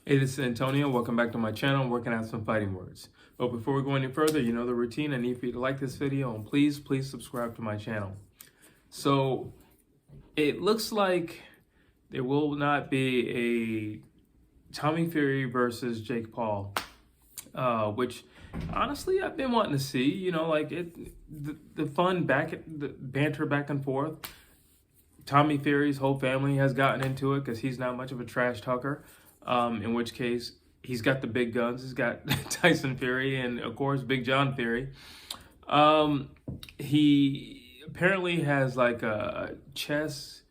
Hey, this is Antonio. Welcome back to my channel. I'm working out some fighting words. But before we go any further, you know the routine. I need for you to like this video and please subscribe to my channel. So it looks like there will not be a Tommy Fury versus Jake Paul, which honestly I've been wanting to see. You know, like the fun the banter back and forth. Tommy Fury's whole family has gotten into it because he's not much of a trash talker. In which case, he's got the big guns. He's got Tyson Fury and, of course, Big John Fury. He apparently has like a chest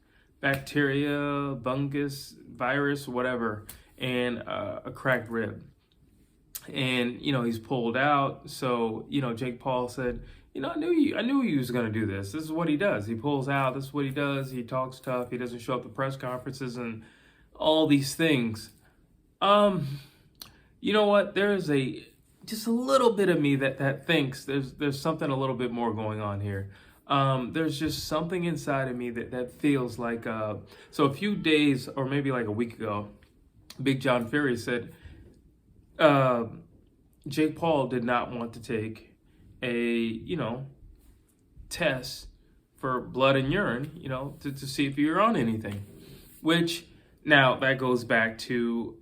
bacteria, fungus, virus, whatever, and a cracked rib. And, you know, he's pulled out. So, you know, Jake Paul said, you know, I knew he was going to do this. This is what he does. He pulls out. This is what he does. He talks tough. He doesn't show up to press conferences and all these things. You know what? There is just a little bit of me that thinks there's something a little bit more going on here. There's just something inside of me that feels like, so a few days or maybe like a week ago, Big John Fury said, Jake Paul did not want to take a, test for blood and urine, to see if you're on anything, which now that goes back to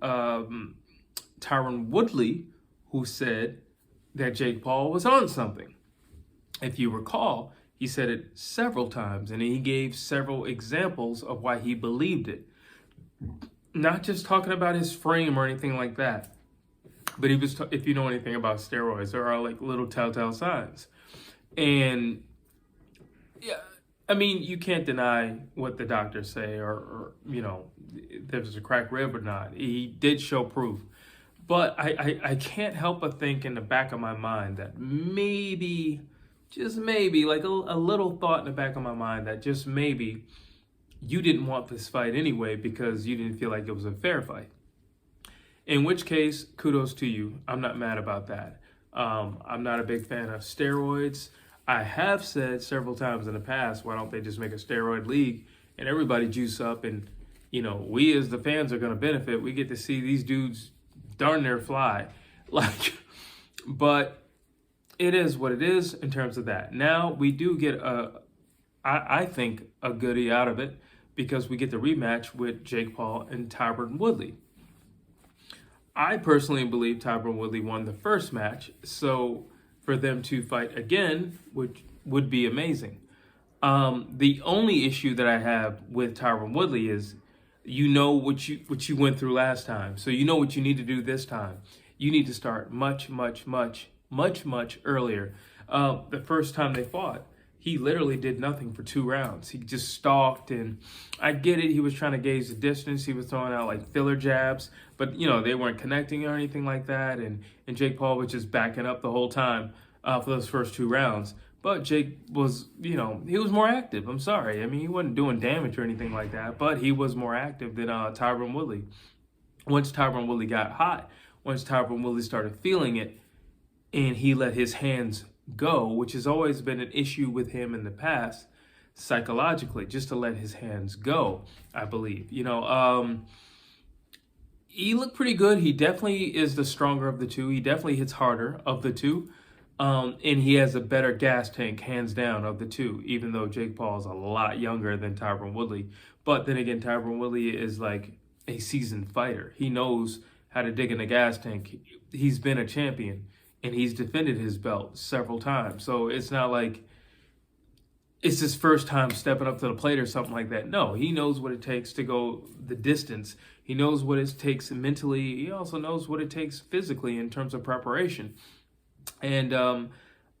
Tyron Woodley, who said that Jake Paul was on something. If you recall, he said it several times, and he gave several examples of why he believed it. Not just talking about his frame or anything like that, but he was. If you know anything about steroids, there are like little telltale signs, and yeah, I mean, you can't deny what the doctors say, or if there's a cracked rib or not. He did show proof. But I can't help but think in the back of my mind that maybe, just maybe, like a little thought in the back of my mind that just maybe you didn't want this fight anyway because you didn't feel like it was a fair fight. In which case, kudos to you. I'm not mad about that. I'm not a big fan of steroids. I have said several times in the past, why don't they just make a steroid league and everybody juice up, and we as the fans are going to benefit. We get to see these dudes darn near fly. But it is what it is in terms of that. Now we do get I think a goodie out of it, because we get the rematch with Jake Paul and Tyron Woodley. I personally believe Tyron Woodley won the first match, so for them to fight again would be amazing. The only issue that I have with Tyron Woodley is, what you went through last time, so you know what you need to do this time. You need to start much earlier. The first time they fought, he literally did nothing for 2 rounds. He just stalked, and I get it. He was trying to gauge the distance. He was throwing out like filler jabs, but they weren't connecting or anything like that. And Jake Paul was just backing up the whole time for those first 2 rounds. But Jake was, he was more active. I'm sorry. I mean, he wasn't doing damage or anything like that, but he was more active than Tyron Woodley. Once Tyron Woodley got hot, once Tyron Woodley started feeling it, and he let his hands go, which has always been an issue with him in the past, psychologically, just to let his hands go, I believe. He looked pretty good. He definitely is the stronger of the two. He definitely hits harder of the two. And he has a better gas tank, hands down, of the two, even though Jake Paul is a lot younger than Tyron Woodley. But then again, Tyron Woodley is like a seasoned fighter. He knows how to dig in the gas tank. He's been a champion, and he's defended his belt several times. So it's not like it's his first time stepping up to the plate or something like that. No, he knows what it takes to go the distance. He knows what it takes mentally. He also knows what it takes physically in terms of preparation. And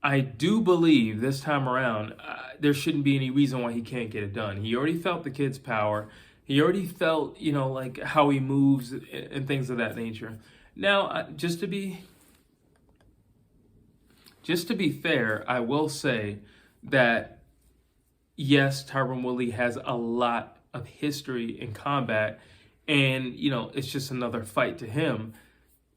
I do believe this time around, there shouldn't be any reason why he can't get it done. He already felt the kid's power. He already felt, like how he moves and things of that nature. Now, just to be fair, I will say that, yes, Tyron Woodley has a lot of history in combat, and, it's just another fight to him.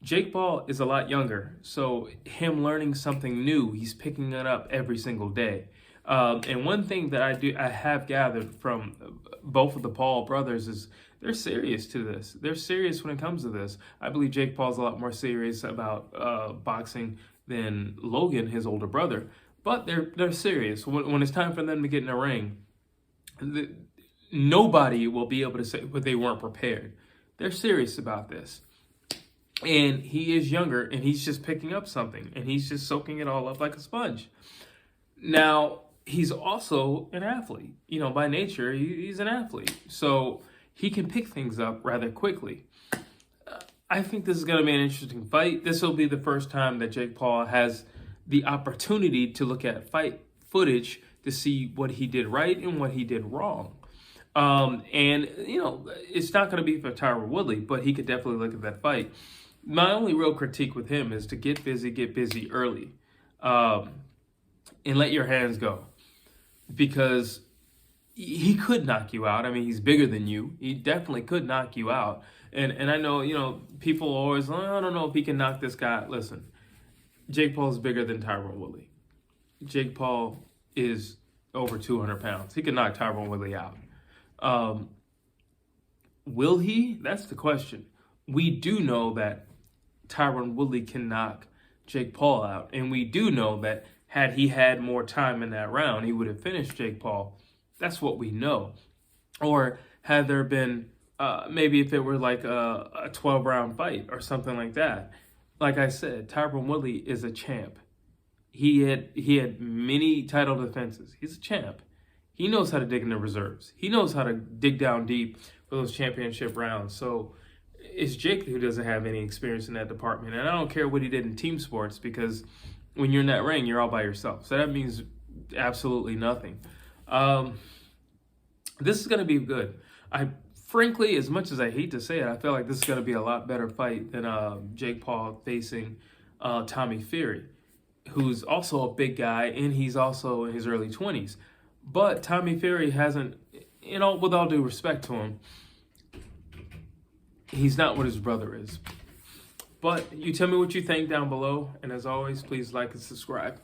Jake Paul is a lot younger, so him learning something new, he's picking it up every single day. And one thing that I have gathered from both of the Paul brothers is they're serious to this. They're serious when it comes to this. I believe Jake Paul's a lot more serious about boxing than Logan, his older brother. But they're serious. When it's time for them to get in the ring, nobody will be able to say that they weren't prepared. They're serious about this. And he is younger, and he's just picking up something, and he's just soaking it all up like a sponge. Now, he's also an athlete. By nature, he's an athlete. So he can pick things up rather quickly. I think this is going to be an interesting fight. This will be the first time that Jake Paul has the opportunity to look at fight footage to see what he did right and what he did wrong. It's not going to be for Tyron Woodley, but he could definitely look at that fight. My only real critique with him is to get busy early, and let your hands go, because he could knock you out. I mean, he's bigger than you. He definitely could knock you out. And I know, people always, I don't know if he can knock this guy out. Listen, Jake Paul is bigger than Tyron Woodley. Jake Paul is over 200 pounds. He can knock Tyron Woodley out. Will he? That's the question. We do know that Tyron Woodley can knock Jake Paul out. And we do know that had he had more time in that round, he would have finished Jake Paul. That's what we know. Or had there been, maybe if it were like a 12-round fight or something like that. Like I said, Tyron Woodley is a champ. He had many title defenses. He's a champ. He knows how to dig in the reserves. He knows how to dig down deep for those championship rounds. So it's Jake who doesn't have any experience in that department. And I don't care what he did in team sports, because when you're in that ring, you're all by yourself. So that means absolutely nothing. This is going to be good. Frankly, as much as I hate to say it, I feel like this is going to be a lot better fight than Jake Paul facing Tommy Fury, who's also a big guy, and he's also in his early 20s. But Tommy Fury hasn't, with all due respect to him, he's not what his brother is. But you tell me what you think down below. And as always, please like and subscribe.